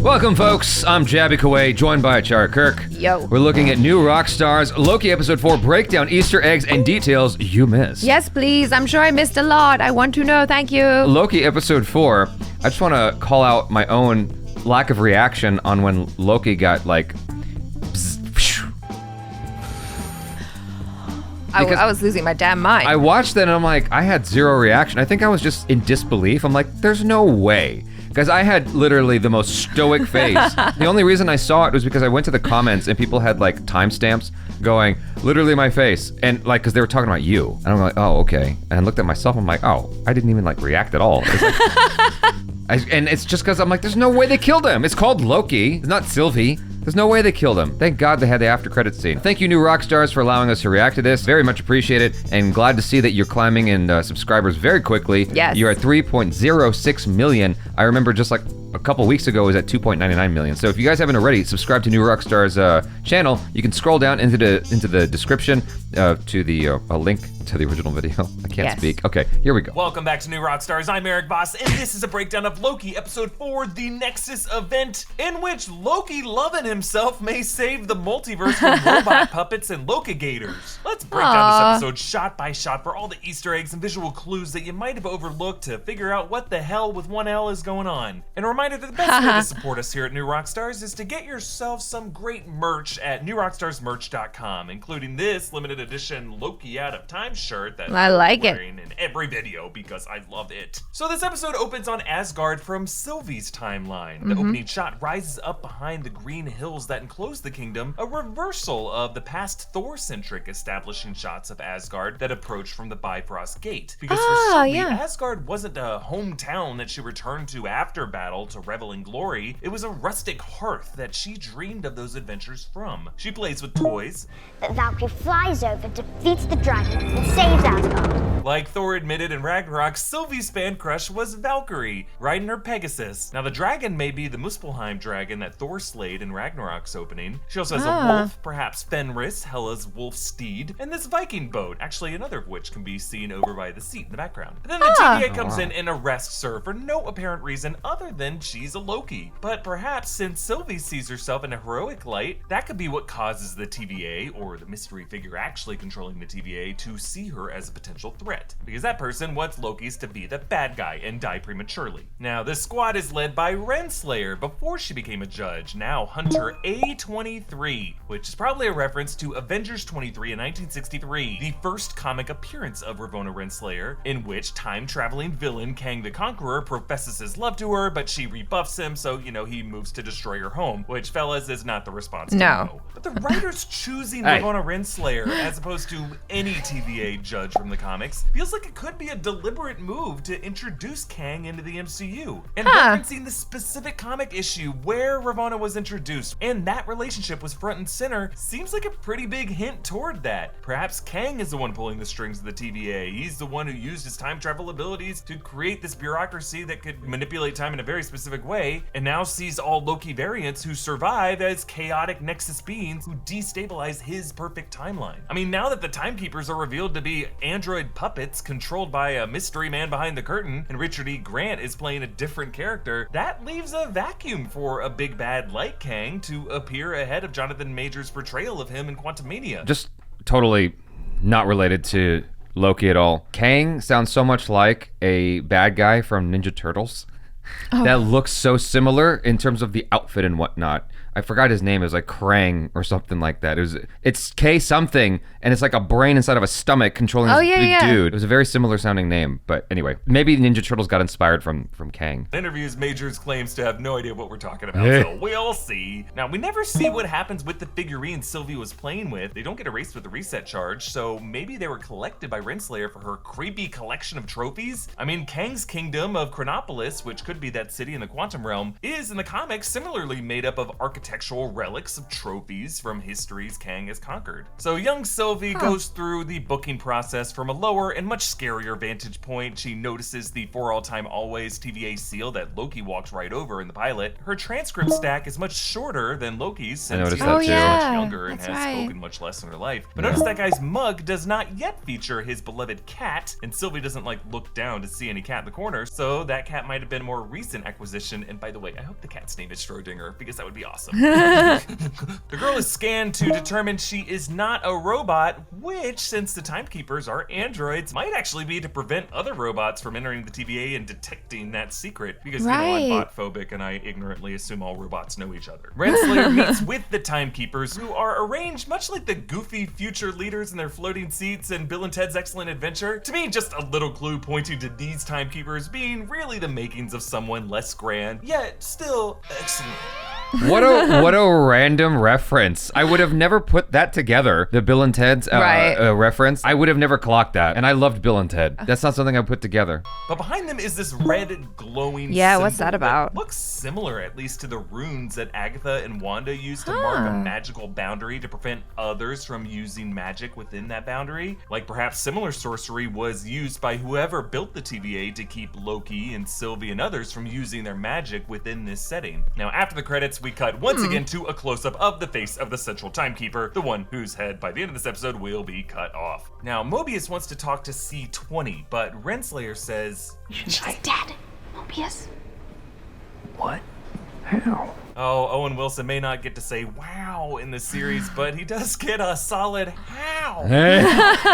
Welcome, folks. I'm Jaby Koay, joined by ACHARA KIRK. Yo. We're looking at new Rockstars, Loki Episode 4 breakdown, Easter eggs, and details you missed. Yes, please. I'm sure I missed a lot. I want to know. Thank you. Loki Episode 4, I just want to call out my own lack of reaction on when Loki got, like... I was losing my damn mind. I watched that and I'm like, I had zero reaction. I think I was just in disbelief. I'm like, there's no way. Because I had literally the most stoic face. The only reason I saw it was because I went to the comments and people had like timestamps going, literally my face. And like, because they were talking about you. And I'm like, oh, okay. And I looked at myself, I'm like, oh, I didn't even like react at all. It's like, and it's just because I'm like, there's no way they killed him. It's called Loki. It's not Sylvie. There's no way they killed him. Thank God they had the after credits scene. Thank you, new Rockstars, for allowing us to react to this. Very much appreciate it, and glad to see that you're climbing in subscribers very quickly. Yes. You're at 3.06 million. I remember just like a couple weeks ago it was at 2.99 million. So if you guys haven't already, subscribe to New Rockstars channel. You can scroll down into the description to the a link to the original video. I can't speak. Okay, here we go. Welcome back to New Rockstars. I'm Eric Voss, and this is a breakdown of Loki Episode 4, The Nexus Event, in which Loki loving himself may save the multiverse from robot puppets and Lokigators. Let's break down this episode shot by shot for all the Easter eggs and visual clues that you might have overlooked to figure out what the hell with 1L is going on. And a reminder that the best way to support us here at New Rockstars is to get yourself some great merch at newrockstarsmerch.com, including this limited edition Loki Out of Time shirt that I like I'm wearing in every video because I love it. So this episode opens on Asgard from Sylvie's timeline. The opening shot rises up behind the green hills that enclose the kingdom, a reversal of the past Thor-centric establishing shots of Asgard that approach from the Bifrost Gate. Because for Sylvie, Asgard wasn't a hometown that she returned to after battle to revel in glory. It was a rustic hearth that she dreamed of those adventures from. She plays with toys. But Valkyrie flies over, defeats the dragon, and saves Asgard. Like Thor admitted in Ragnarok, Sylvie's fan crush was Valkyrie, riding her Pegasus. Now the dragon may be the Muspelheim dragon that Thor slayed in Ragnarok's opening. She also has a wolf, perhaps Fenris, Hela's wolf steed, and this Viking boat, actually another of which can be seen over by the seat in the background. And then the TVA comes in and arrests her for no apparent reason other than she's a Loki. But perhaps since Sylvie sees herself in a heroic light, that could be what causes the TVA, or the mystery figure actually controlling the TVA, to see her as a potential threat, because that person wants Loki's to be the bad guy and die prematurely. Now, this squad is led by Renslayer before she became a judge, now Hunter A23, which is probably a reference to Avengers 23 in 1963, the first comic appearance of Ravonna Renslayer, in which time-traveling villain Kang the Conqueror professes his love to her, but she rebuffs him, so, you know, he moves to destroy her home, which, fellas, is not the response to no. But the writers choosing Ravonna Renslayer as opposed to any TVA judge from the comics feels like it could be a deliberate move to introduce Kang into the MCU. And referencing the specific comic issue where Ravonna was introduced and that relationship was front and center seems like a pretty big hint toward that. Perhaps Kang is the one pulling the strings of the TVA. He's the one who used his time travel abilities to create this bureaucracy that could manipulate time in a very specific way, and now sees all Loki variants who survive as chaotic Nexus beings who destabilize his perfect timeline. I mean, now that the Timekeepers are revealed to be android puppets controlled by a mystery man behind the curtain, and Richard E. Grant is playing a different character, that leaves a vacuum for a big bad like Kang to appear ahead of Jonathan Majors' portrayal of him in Quantumania. Just totally not related to Loki at all. Kang sounds so much like a bad guy from Ninja Turtles. That looks so similar in terms of the outfit and whatnot. I forgot his name. It was like Krang or something like that. It's K something, and it's like a brain inside of a stomach controlling this big dude. It was a very similar sounding name, but anyway, maybe Ninja Turtles got inspired from Kang. In interviews, Majors claims to have no idea what we're talking about, so we'll see. Now, we never see what happens with the figurines Sylvie was playing with. They don't get erased with the reset charge, so maybe they were collected by Renslayer for her creepy collection of trophies. I mean, Kang's kingdom of Chronopolis, which could be that city in the quantum realm, is in the comics similarly made up of architectural relics of trophies from histories Kang has conquered. So young Sylvie goes through the booking process from a lower and much scarier vantage point. She notices the For All Time Always TVA seal that Loki walked right over in the pilot. Her transcript stack is much shorter than Loki's since he's much younger and has spoken much less in her life. But notice that guy's mug does not yet feature his beloved cat, and Sylvie doesn't like look down to see any cat in the corner, so that cat might have been more recent acquisition, and by the way, I hope the cat's name is Schrodinger, because that would be awesome. The girl is scanned to determine she is not a robot, which, since the Timekeepers are androids, might actually be to prevent other robots from entering the TVA and detecting that secret, because you know I'm bot-phobic and I ignorantly assume all robots know each other. Renslayer meets with the Timekeepers, who are arranged much like the goofy future leaders in their floating seats in Bill and Ted's Excellent Adventure. To me, just a little clue pointing to these Timekeepers being really the makings of someone less grand, yet still excellent. What a random reference. I would have never put that together, the Bill and Ted's reference. I would have never clocked that. And I loved Bill and Ted. That's not something I put together. But behind them is this red glowing what's that about? That looks similar, at least, to the runes that Agatha and Wanda used to mark a magical boundary to prevent others from using magic within that boundary. Like perhaps similar sorcery was used by whoever built the TVA to keep Loki and Sylvie and others from using their magic within this setting. Now, after the credits, we cut once again to a close-up of the face of the central Timekeeper, the one whose head by the end of this episode will be cut off. Now, Mobius wants to talk to C20, but Renslayer says, She's dead, Mobius. What? How? Oh, Owen Wilson may not get to say wow in this series, but he does get a solid how.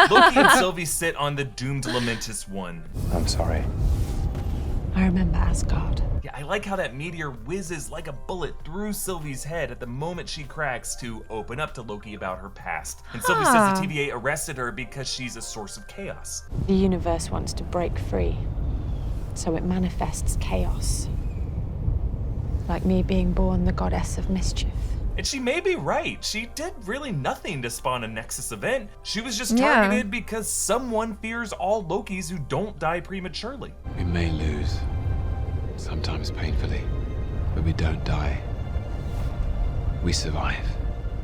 Loki and Sylvie sit on the doomed Lamentis 1. I'm sorry. I remember Asgard. Yeah, I like how that meteor whizzes like a bullet through Sylvie's head at the moment she cracks to open up to Loki about her past. And Sylvie says the TVA arrested her because she's a source of chaos. The universe wants to break free, so it manifests chaos. Like me being born the goddess of mischief. And she may be right. She did really nothing to spawn a Nexus event. She was just targeted because someone fears all Lokis who don't die prematurely. We may lose, sometimes painfully, but we don't die. We survive.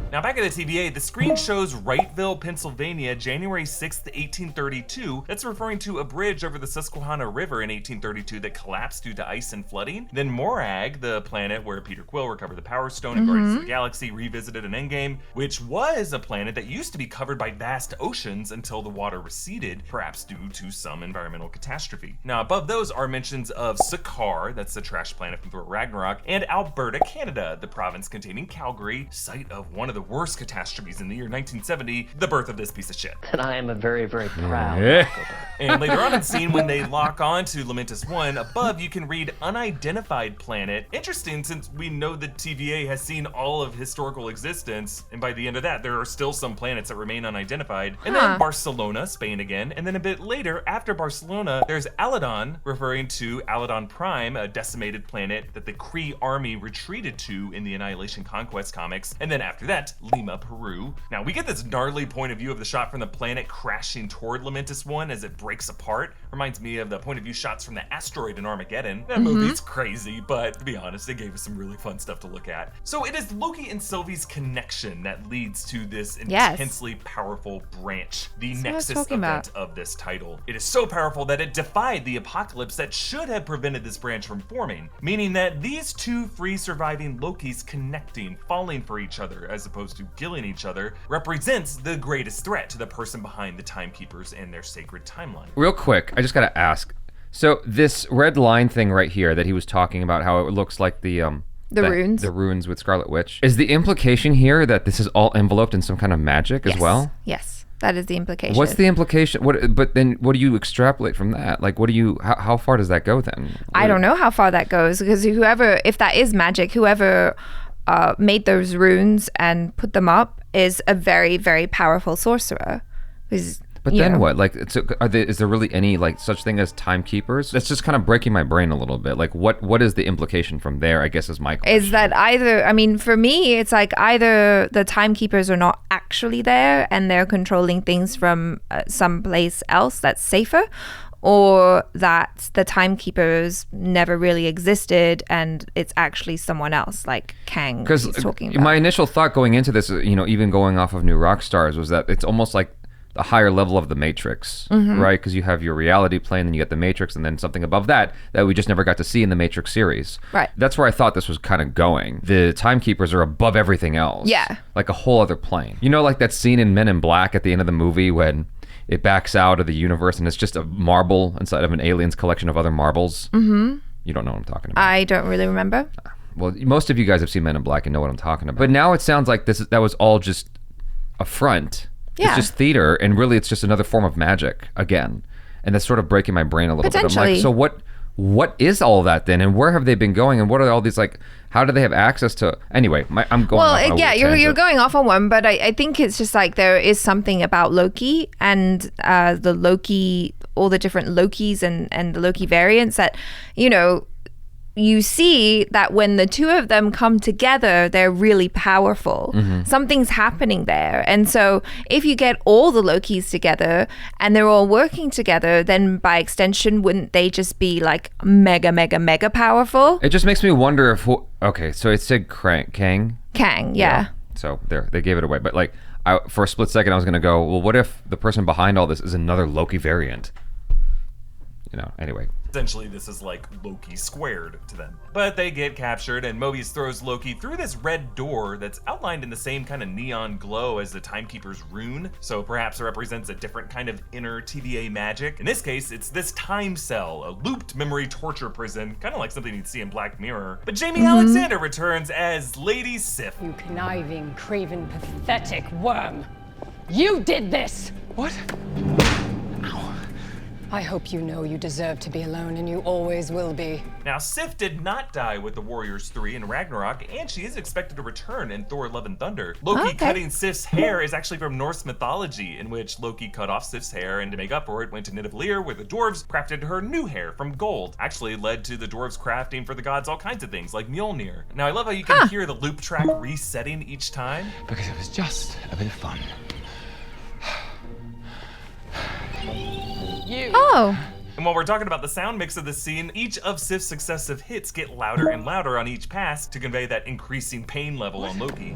Now back at the TVA, the screen shows Wrightville, Pennsylvania, January 6th, 1832. That's referring to a bridge over the Susquehanna River in 1832 that collapsed due to ice and flooding. Then Morag, the planet where Peter Quill recovered the Power Stone and Guardians of the Galaxy revisited an Endgame, which was a planet that used to be covered by vast oceans until the water receded, perhaps due to some environmental catastrophe. Now above those are mentions of Sakaar, that's the trash planet from Thor Ragnarok, and Alberta, Canada, the province containing Calgary, site of one of the worst catastrophes in the year 1970, the birth of this piece of shit. And I am a very, very proud. And later on in the scene, when they lock on to Lamentis 1, above you can read unidentified planet. Interesting, since we know the TVA has seen all of historical existence, and by the end of that, there are still some planets that remain unidentified. And then Barcelona, Spain again, and then a bit later, after Barcelona, there's Aladon, referring to Aladon Prime, a decimated planet that the Kree army retreated to in the Annihilation Conquest comics. And then after that, Lima, Peru. Now we get this gnarly point of view of the shot from the planet crashing toward Lamentis 1 as it breaks apart. Reminds me of the point of view shots from the asteroid in Armageddon. That movie's crazy, but to be honest, it gave us some really fun stuff to look at. So it is Loki and Sylvie's connection that leads to this intensely powerful branch, the Nexus event of this title. It is so powerful that it defied the apocalypse that should have prevented this branch from forming, meaning that these two free surviving Lokis connecting, falling for each other as opposed to killing each other, represents the greatest threat to the person behind the Timekeepers and their sacred timeline. Real quick, I just gotta ask. So this red line thing right here that he was talking about, how it looks like the runes. The runes with Scarlet Witch. Is the implication here that this is all enveloped in some kind of magic as well? Yes, that is the implication. What's the implication? But then what do you extrapolate from that? Like, how far does that go then? I don't know how far that goes, because if that is magic, whoever made those runes and put them up is a very, very powerful sorcerer. But then what? Like, is there really any like such thing as timekeepers? That's just kind of breaking my brain a little bit. Like, what is the implication from there? I guess is my question. Is that for me, it's like either the timekeepers are not actually there and they're controlling things from someplace else that's safer, or that the timekeepers never really existed and it's actually someone else, like Kang is talking about. My initial thought going into this, even going off of New Rockstars, was that it's almost like a higher level of the Matrix, right? Because you have your reality plane, then you get the Matrix, and then something above that we just never got to see in the Matrix series. Right. That's where I thought this was kind of going. The timekeepers are above everything else. Yeah. Like a whole other plane. Like that scene in Men in Black at the end of the movie when it backs out of the universe and it's just a marble inside of an alien's collection of other marbles. You don't know what I'm talking about. I don't really remember. Well, most of you guys have seen Men in Black and know what I'm talking about. But now it sounds like that was all just a front. Yeah. It's just theater, and really it's just another form of magic again. And that's sort of breaking my brain a little bit. I'm like, so what is all that then, and where have they been going, and what are all these, like, how do they have access to? Anyway, I'm going off on a weird you're tangent. going off on one, but I think it's just like there is something about Loki and the Loki, all the different Lokis and the Loki variants that, you know, you see that when the two of them come together, they're really powerful. Something's happening there. And so if you get all the Lokis together and they're all working together, then by extension, wouldn't they just be like mega, mega, mega powerful? It just makes me wonder if, okay, so it said Kang. Kang, yeah. So there, they gave it away. But like, for a split second, I was going to go, well, what if the person behind all this is another Loki variant? You know, anyway. Essentially, this is like Loki squared to them. But they get captured, and Mobius throws Loki through this red door that's outlined in the same kind of neon glow as the Timekeeper's rune. So perhaps it represents a different kind of inner TVA magic. In this case, it's this time cell, a looped memory torture prison, kind of like something you'd see in Black Mirror. But Jamie Alexander returns as Lady Sif. You conniving, craven, pathetic worm. You did this! What? I hope you know you deserve to be alone, and you always will be. Now, Sif did not die with the Warriors 3 in Ragnarok, and she is expected to return in Thor: Love and Thunder. Loki cutting Sif's hair is actually from Norse mythology, in which Loki cut off Sif's hair, and to make up for it, went to Nidavellir, where the dwarves crafted her new hair from gold. Actually led to the dwarves crafting for the gods all kinds of things, like Mjolnir. Now, I love how you can hear the loop track resetting each time. Because it was just a bit of fun. You. Oh. And while we're talking about the sound mix of this scene, each of Sif's successive hits get louder and louder on each pass to convey that increasing pain level on Loki.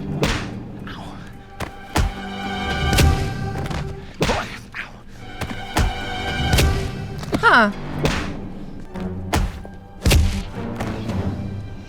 Huh.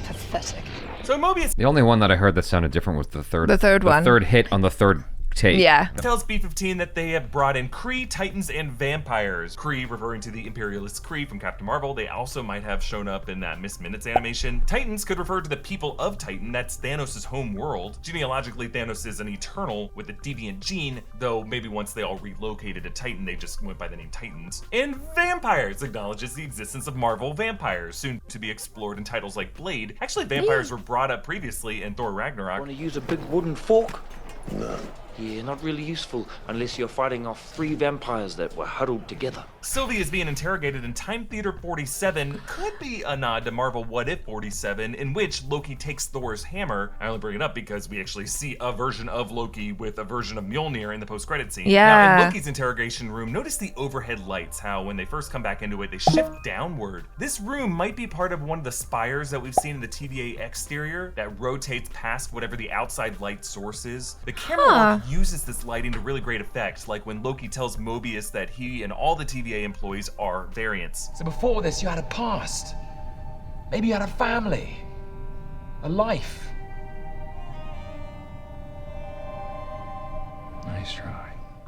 Pathetic. So Mobius The only one that I heard that sounded different was the third one. The third hit on the third take. Yeah. tells B-15 that they have brought in Kree, Titans, and vampires. Kree referring to the Imperialist Kree from Captain Marvel. They also might have shown up in that Miss Minutes animation. Titans could refer to the people of Titan. That's Thanos' home world. Genealogically, Thanos is an Eternal with a deviant gene, though maybe once they all relocated to Titan, they just went by the name Titans. And vampires acknowledges the existence of Marvel vampires, soon to be explored in titles like Blade. Actually, vampires were brought up previously in Thor Ragnarok. Want to use a big wooden fork? No. Yeah, not really useful unless you're fighting off 3 vampires that were huddled together. Sylvie is being interrogated in Time Theater 47 could be a nod to Marvel What If 47, in which Loki takes Thor's hammer. I only bring it up because we actually see a version of Loki with a version of Mjolnir in the post-credit scene. Yeah. Now, in Loki's interrogation room, notice the overhead lights, how when they first come back into it, they shift downward. This room might be part of one of the spires that we've seen in the TVA exterior that rotates past whatever the outside light source is. The camera work uses this lighting to really great effect, like when Loki tells Mobius that he and all the TVA employees are variants. So before this, you had a past. Maybe you had a family, a life. Nice try.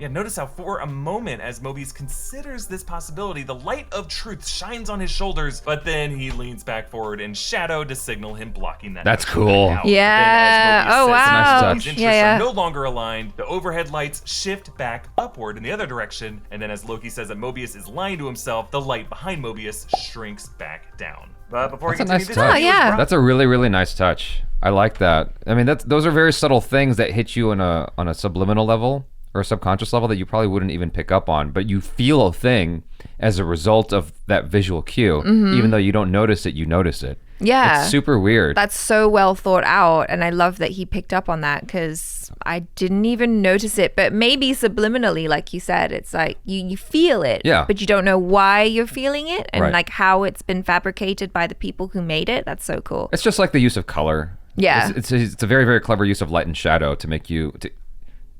Yeah, notice how for a moment, as Mobius considers this possibility, the light of truth shines on his shoulders, but then he leans back forward in shadow to signal him blocking that. That's cool. Out. Yeah. Then, as Mobius Oh, says, wow. These interests Yeah. are no longer aligned. The overhead lights shift back upward in the other direction, and then as Loki says that Mobius is lying to himself, the light behind Mobius shrinks back down. But before That's a we nice continue, touch. this video is brought- That's a really, really nice touch. I like that. I mean, those are very subtle things that hit you on a subliminal level or a subconscious level that you probably wouldn't even pick up on, but you feel a thing as a result of that visual cue. Even though you don't notice it, you notice it. Yeah. It's super weird. That's so well thought out, and I love that he picked up on that because I didn't even notice it. But maybe subliminally, like you said, it's like you feel it, Yeah. but you don't know why you're feeling it and Right. like how it's been fabricated by the people who made it. That's so cool. It's just like the use of color. Yeah. It's a very, very clever use of light and shadow to make you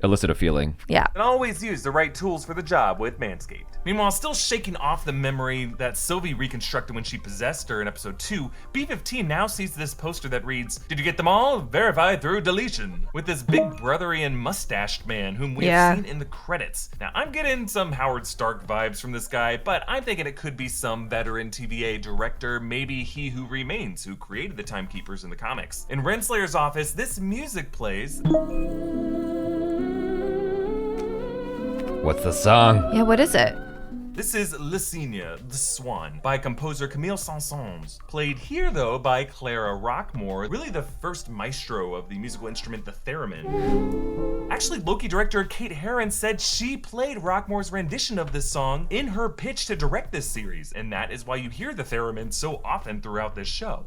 elicit a feeling. Yeah. And always use the right tools for the job with Manscaped. Meanwhile, still shaking off the memory that Sylvie reconstructed when she possessed her in episode 2, B-15 now sees this poster that reads, "Did you get them all? Verified through deletion." With this big brothery and mustached man whom we have seen in the credits. Now, I'm getting some Howard Stark vibes from this guy, but I'm thinking it could be some veteran TVA director, maybe He Who Remains, who created the Timekeepers in the comics. In Renslayer's office, this music plays. What's the song? Yeah, what is it? This is Le Cygne, The Swan, by composer Camille Saint-Saëns. Played here, though, by Clara Rockmore, really the first maestro of the musical instrument, the theremin. Actually, Loki director Kate Herron said she played Rockmore's rendition of this song in her pitch to direct this series, and that is why you hear the theremin so often throughout this show.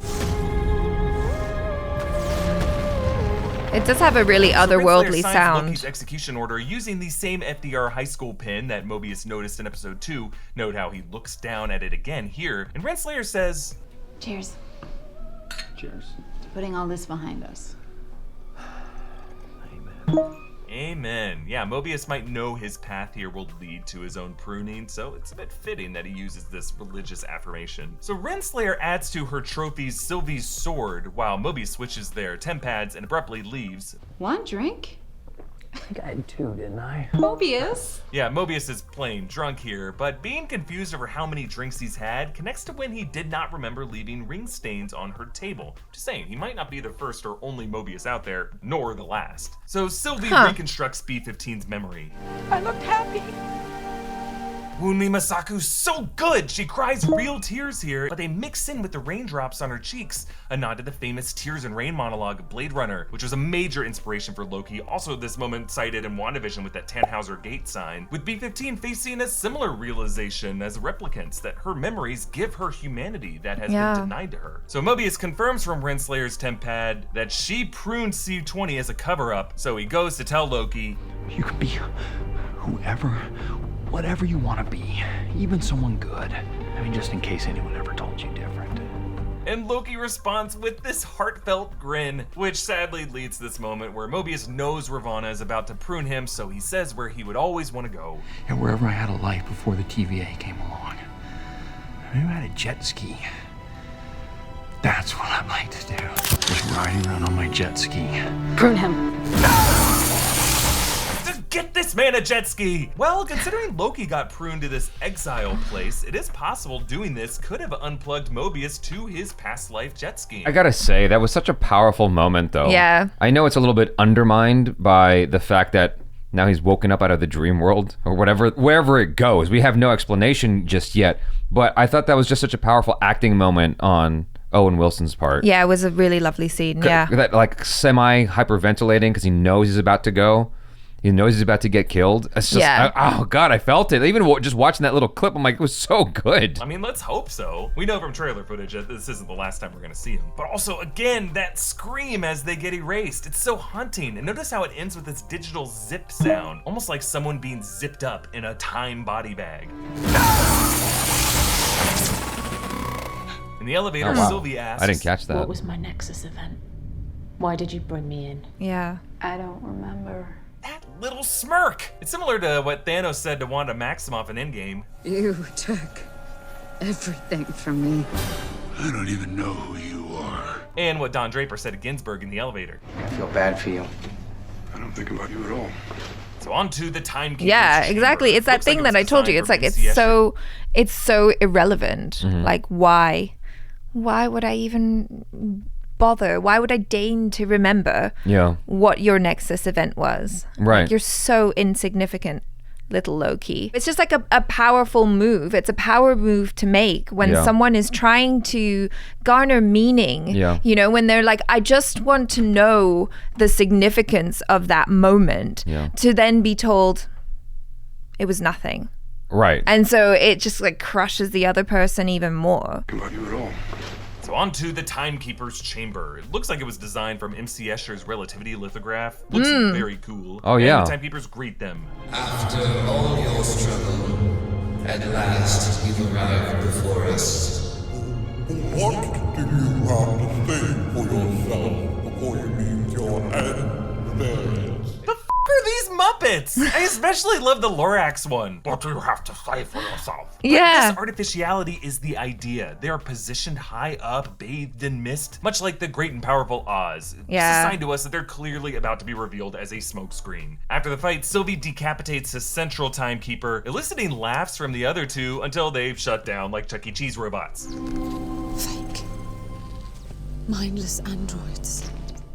It does have a really otherworldly Renslayer signs sound. Loki's execution order using the same FDR high school pin that Mobius noticed in episode 2. Note how he looks down at it again here. And Renslayer says, "Cheers. Cheers. To putting all this behind us." Amen. Yeah, Mobius might know his path here will lead to his own pruning, so it's a bit fitting that he uses this religious affirmation. So Renslayer adds to her trophies Sylvie's sword, while Mobius switches their temp pads and abruptly leaves. One drink? I think I had 2, didn't I? Mobius? Yeah, Mobius is playing drunk here, but being confused over how many drinks he's had connects to when he did not remember leaving ring stains on her table. Just saying, he might not be the first or only Mobius out there, nor the last. So Sylvie reconstructs B-15's memory. I looked happy. Wunmi Masaku's so good! She cries real tears here, but they mix in with the raindrops on her cheeks, a nod to the famous Tears and Rain monologue of Blade Runner, which was a major inspiration for Loki. Also this moment cited in WandaVision with that Tannhauser Gate sign, with B-15 facing a similar realization as replicants that her memories give her humanity that has been denied to her. So Mobius confirms from Renslayer's temp pad that she pruned C-20 as a cover-up, so he goes to tell Loki, You can be whoever, whatever you want to be, even someone good. I mean, just in case anyone ever told you different. And Loki responds with this heartfelt grin, which sadly leads to this moment where Mobius knows Ravonna is about to prune him, so he says where he would always want to go. And wherever I had a life before the TVA came along. Maybe I had a jet ski. That's what I'd like to do. Just riding around on my jet ski. Prune him. Get this man a jet ski! Well, considering Loki got pruned to this exile place, it is possible doing this could have unplugged Mobius to his past life jet skiing. I gotta say, that was such a powerful moment, though. Yeah. I know it's a little bit undermined by the fact that now he's woken up out of the dream world or whatever, wherever it goes. We have no explanation just yet, but I thought that was just such a powerful acting moment on Owen Wilson's part. Yeah, it was a really lovely scene. Yeah. That like semi-hyperventilating because he knows he's about to go. He knows he's about to get killed. It's just, oh God, I felt it. Even just watching that little clip, I'm like, it was so good. I mean, let's hope so. We know from trailer footage that this isn't the last time we're gonna see him. But also, again, that scream as they get erased. It's so haunting. And notice how it ends with this digital zip sound, almost like someone being zipped up in a time body bag. In the elevator, Sylvie asks, I didn't catch that. What was my Nexus event? Why did you bring me in? Yeah. I don't remember. That little smirk! It's similar to what Thanos said to Wanda Maximoff in Endgame. You took everything from me. I don't even know who you are. And what Don Draper said to Ginsburg in the elevator. I feel bad for you. I don't think about you at all. So on to the Timekeeper's Yeah, chamber. exactly. It's that Looks like thing it that was I told you. designed It's for like Vinci it's so irrelevant. Like why would I even bother? Why would I deign to remember what your Nexus event was? Right. Like, you're so insignificant, little Loki. It's just like a powerful move. It's a power move to make when someone is trying to garner meaning. You know, when they're like, I just want to know the significance of that moment, to then be told it was nothing. Right. And so it just like crushes the other person even more. About you at all. So on to the Timekeeper's chamber. It looks like it was designed from MC Escher's relativity lithograph. Looks very cool. Oh, yeah. And the Timekeepers greet them. After all your struggle, at last you've arrived before us. What do you have to say for yourself before you meet your end? The f*** are these Muppets! I especially love the Lorax one. What do you have to say for yourself? Yeah. This artificiality is the idea. They are positioned high up, bathed in mist, much like the great and powerful Oz. Yeah. It's a sign to us that they're clearly about to be revealed as a smokescreen. After the fight, Sylvie decapitates the central timekeeper, eliciting laughs from the other two until they've shut down like Chuck E. Cheese robots. Fake. Mindless androids.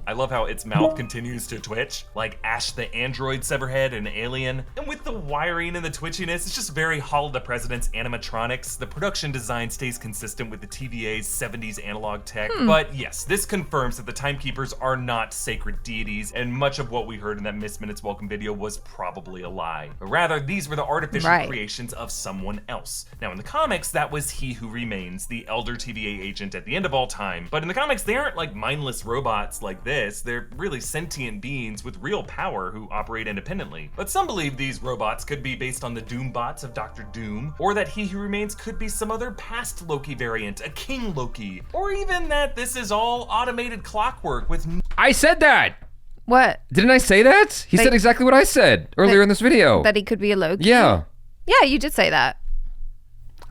I love how its mouth continues to twitch, like Ash the Android Severhead in Alien. And with the wiring and the twitchiness, it's just very Hall of the President's animatronics. The production design stays consistent with the TVA's 70s analog tech. But yes, this confirms that the Timekeepers are not sacred deities, and much of what we heard in that Miss Minutes Welcome video was probably a lie. But rather, these were the artificial creations of someone else. Now in the comics, that was He Who Remains, the elder TVA agent at the end of all time. But in the comics, they aren't like mindless robots like this. They're really sentient beings with real power who operate independently. But some believe these robots could be based on the Doom bots of Dr. Doom, or that He Who Remains could be some other past Loki variant, a King Loki, or even that this is all automated clockwork with I said that! What? Didn't I say that? He said exactly what I said earlier in this video. That he could be a Loki? Yeah. Yeah, you did say that.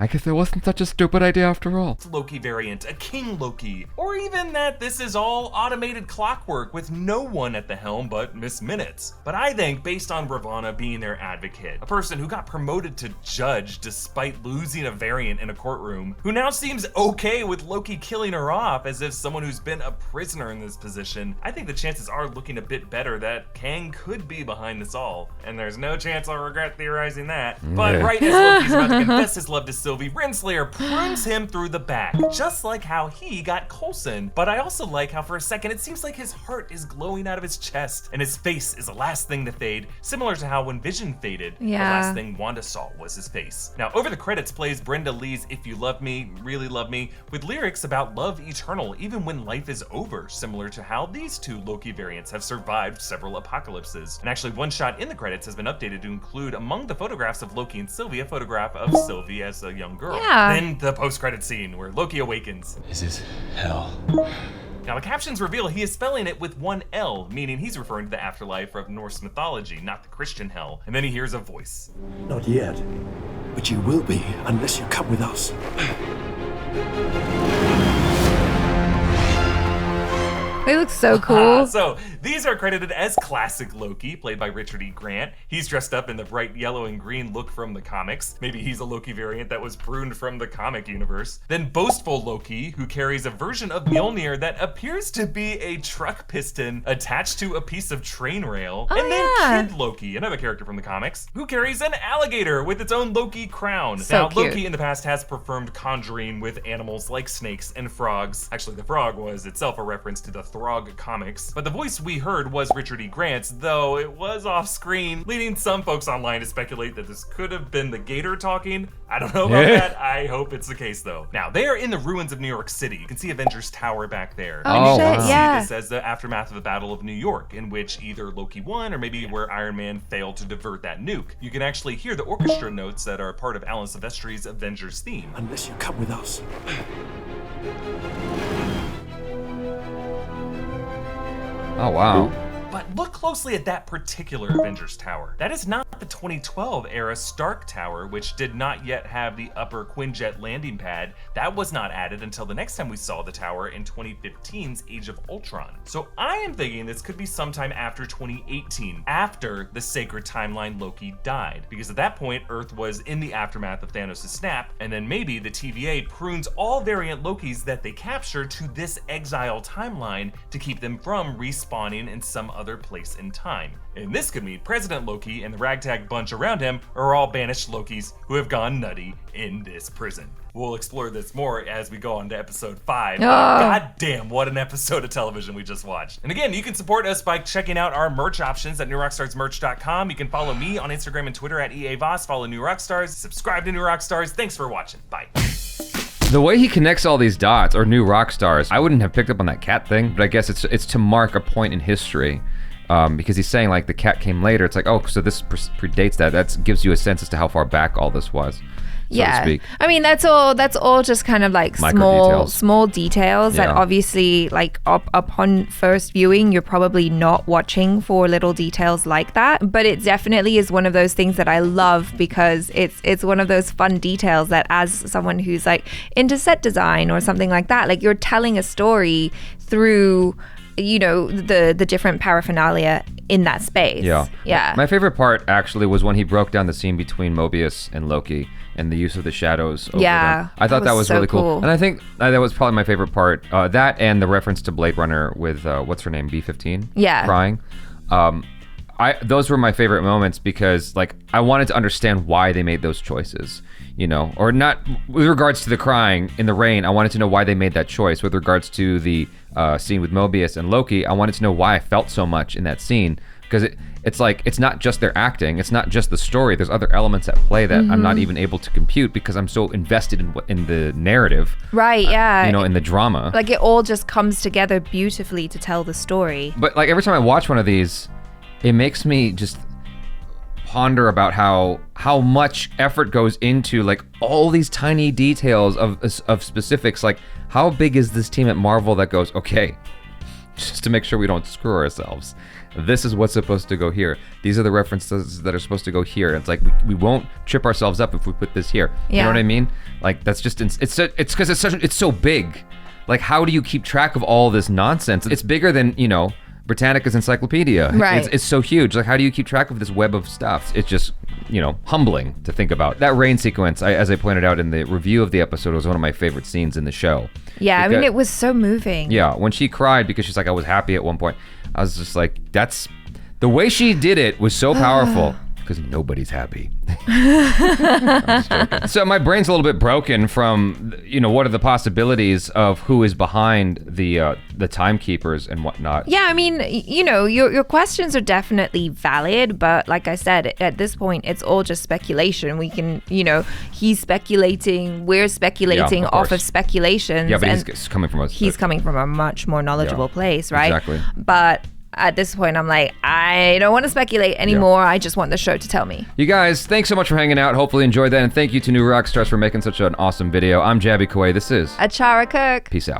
I guess it wasn't such a stupid idea after all. Loki variant, a King Loki, or even that this is all automated clockwork with no one at the helm but Miss Minutes. But I think, based on Ravonna being their advocate, a person who got promoted to judge despite losing a variant in a courtroom, who now seems okay with Loki killing her off as if someone who's been a prisoner in this position, I think the chances are looking a bit better that Kang could be behind this all. And there's no chance I'll regret theorizing that. But right as Loki's about to confess his love to Sylvie, Renslayer prunes him through the back, just like how he got Coulson. But I also like how for a second it seems like his heart is glowing out of his chest, and his face is the last thing to fade, similar to how when Vision faded, the last thing Wanda saw was his face. Now, over the credits plays Brenda Lee's If You Love Me, Really Love Me, with lyrics about love eternal even when life is over, similar to how these two Loki variants have survived several apocalypses. And actually, one shot in the credits has been updated to include, among the photographs of Loki and Sylvie, a photograph of Sylvie as a young girl. Yeah. Then the post-credit scene where Loki awakens. This is hell. Now the captions reveal he is spelling it with one L, meaning he's referring to the afterlife of Norse mythology, not the Christian hell. And then he hears a voice. Not yet, but you will be unless you come with us. They look so cool. So these are credited as classic Loki, played by Richard E. Grant. He's dressed up in the bright yellow and green look from the comics. Maybe he's a Loki variant that was pruned from the comic universe. Then boastful Loki, who carries a version of Mjolnir that appears to be a truck piston attached to a piece of train rail. And then Kid Loki, another character from the comics, who carries an alligator with its own Loki crown. So now, cute. Loki in the past has performed conjuring with animals like snakes and frogs. Actually, the frog was itself a reference to the Throg comics, but the voice we heard was Richard E. Grant's, though it was off screen, leading some folks online to speculate that this could have been the gator talking. I don't know about that. I hope it's the case though. Now, they are in the ruins of New York City. You can see Avengers Tower back there. Oh, shit, see yeah. this as the aftermath of the Battle of New York, in which either Loki won or maybe where Iron Man failed to divert that nuke. You can actually hear the orchestra notes that are part of Alan Silvestri's Avengers theme. Unless you come with us. Oh, wow. But look closely at that particular Avengers Tower. That is not the 2012 era Stark Tower, which did not yet have the upper Quinjet landing pad. That was not added until the next time we saw the tower in 2015's Age of Ultron. So I am thinking this could be sometime after 2018, after the sacred timeline Loki died. Because at that point, Earth was in the aftermath of Thanos' snap, and then maybe the TVA prunes all variant Lokis that they capture to this exile timeline to keep them from respawning in some other place in time. And this could mean President Loki and the ragtag bunch around him are all banished Lokis who have gone nutty in this prison. We'll explore this more as we go on to episode 5. God damn, what an episode of television we just watched. And again, you can support us by checking out our merch options at newrockstarsmerch.com. You can follow me on Instagram and Twitter at EAVoss, follow New Rockstars, subscribe to New Rockstars. Thanks for watching. Bye. The way he connects all these dots, or New Rockstars, I wouldn't have picked up on that cat thing, but I guess it's to mark a point in history. Because he's saying like the cat came later. It's like, oh, so this predates that. That gives you a sense as to how far back all this was. yeah. to speak. I mean, that's all just kind of like small details that obviously, like, upon first viewing, you're probably not watching for little details like that. But it definitely is one of those things that I love, because it's one of those fun details that, as someone who's like into set design or something like that, like, you're telling a story through, you know, the different paraphernalia in that space. Yeah. My favorite part actually was when he broke down the scene between Mobius and Loki and the use of the shadows over them. I thought that was so really cool. And I think that was probably my favorite part. That and the reference to Blade Runner with what's her name, B-15? Yeah. Crying. Those were my favorite moments, because like I wanted to understand why they made those choices, you know, or not with regards to the crying in the rain. I wanted to know why they made that choice. With regards to the scene with Mobius and Loki, I wanted to know why I felt so much in that scene, because it's like, it's not just their acting, it's not just the story. There's other elements at play that I'm not even able to compute, because I'm so invested in the narrative. Right, yeah. You know, in the drama. Like, it all just comes together beautifully to tell the story. But like every time I watch one of these, it makes me just ponder about how much effort goes into like all these tiny details of specifics. Like, how big is this team at Marvel that goes, okay, just to make sure we don't screw ourselves, this is what's supposed to go here. These are the references that are supposed to go here. It's like we won't trip ourselves up if we put this here. You know what I mean? Like, that's just it's because it's so big. Like, how do you keep track of all this nonsense? It's bigger than, you know, Britannica's encyclopedia. Right. It's so huge. Like, how do you keep track of this web of stuff? It's just, you know, humbling to think about. That rain sequence, as I pointed out in the review of the episode, was one of my favorite scenes in the show. Yeah, I mean, it was so moving. Yeah, when she cried because she's like, I was happy at one point, I was just like, that's the way she did it was so powerful. Because nobody's happy. I'm just joking. So my brain's a little bit broken from, you know, what are the possibilities of who is behind the timekeepers and whatnot. Yeah, I mean, you know, your questions are definitely valid, but like I said, at this point, it's all just speculation. We can, you know, he's speculating, we're speculating off of speculations. Yeah, but he's coming from a much more knowledgeable place, right? Exactly. But at this point, I'm like, I don't want to speculate anymore. I just want the show to tell me. You guys, thanks so much for hanging out. Hopefully enjoyed that. And thank you to New Rockstars for making such an awesome video. I'm Jaby Koay. This is ACHARA KIRK. Peace out.